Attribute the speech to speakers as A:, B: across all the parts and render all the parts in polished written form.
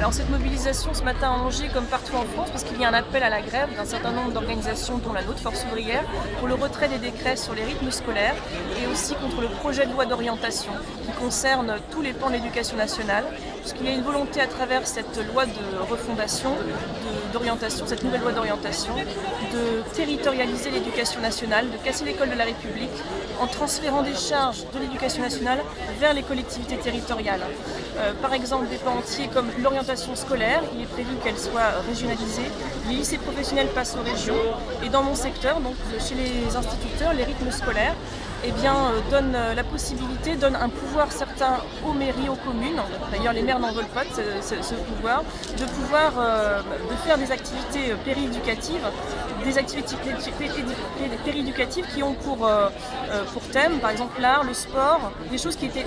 A: Alors cette mobilisation ce matin à Angers, comme partout en France, parce qu'il y a un appel à la grève d'un certain nombre d'organisations, dont la nôtre, Force ouvrière, pour le retrait des décrets sur les rythmes scolaires et aussi contre le projet de loi d'orientation qui concerne tous les pans de l'éducation nationale, puisqu'il y a une volonté à travers cette loi de refondation, d'orientation, cette nouvelle loi d'orientation, de territorialiser l'éducation nationale, de casser l'école de la République en transférant des charges de l'éducation nationale vers les collectivités territoriales. Par exemple, des pans entiers comme l'orientation scolaire, il est prévu qu'elle soit régionalisée, les lycées professionnels passent aux régions, et dans mon secteur, donc chez les instituteurs, les rythmes scolaires, donne la possibilité, donne un pouvoir certain aux mairies, aux communes, d'ailleurs les maires n'en veulent pas de ce pouvoir, de faire des activités péréducatives, qui ont pour thème, par exemple l'art, le sport, des choses qui étaient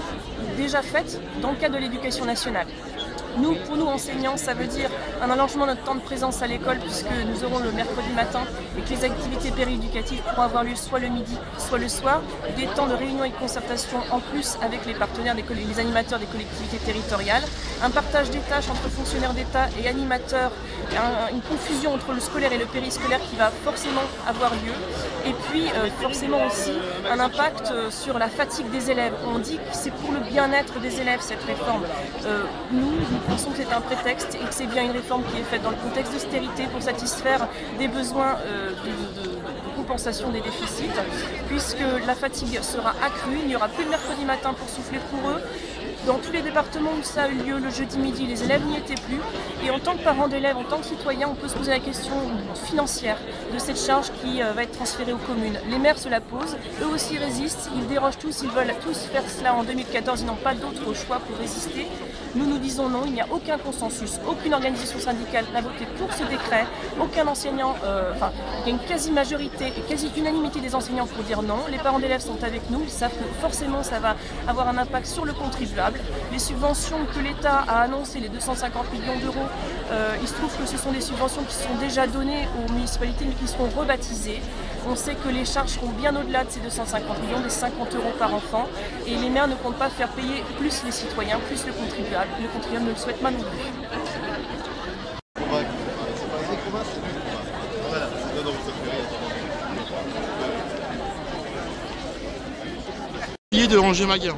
A: déjà faites dans le cadre de l'éducation nationale. Pour nous enseignants, ça veut dire un allongement de notre temps de présence à l'école puisque nous aurons le mercredi matin et que les activités pérééducatives pourront avoir lieu soit le midi, soit le soir, des temps de réunion et de concertation en plus avec les partenaires, les animateurs des collectivités territoriales, un partage des tâches entre fonctionnaires d'État et animateurs, une confusion entre le scolaire et le périscolaire qui va forcément avoir lieu, et puis forcément aussi un impact sur la fatigue des élèves. On dit que c'est pour le bien-être des élèves cette réforme. Nous pensons que c'est un prétexte et que c'est bien une réforme qui est faite dans le contexte d'austérité pour satisfaire des besoins de compensation des déficits, puisque la fatigue sera accrue, il n'y aura plus de mercredi matin pour souffler pour eux. Dans tous les départements où ça a eu lieu le jeudi midi, les élèves n'y étaient plus. Et en tant que parents d'élèves, en tant que citoyens, on peut se poser la question financière de cette charge qui va être transférée aux communes. Les maires se la posent, eux aussi résistent, ils dérogent tous, ils veulent tous faire cela en 2014, ils n'ont pas d'autre choix pour résister. Nous disons non, il n'y a aucun consensus, aucune organisation syndicale n'a voté pour ce décret, aucun enseignant, il y a une quasi-majorité et quasi-unanimité des enseignants pour dire non. Les parents d'élèves sont avec nous, ils savent que forcément ça va avoir un impact sur le contribuable. Les subventions que l'État a annoncées, les 250 millions d'euros, il se trouve que ce sont des subventions qui sont déjà données aux municipalités mais qui seront rebaptisées. On sait que les charges seront bien au-delà de ces 250 millions, des 50 euros par enfant, et les maires ne comptent pas faire payer plus les citoyens, plus le contribuable. Le contribuable ne le souhaite pas non plus.
B: De Angers Maguin.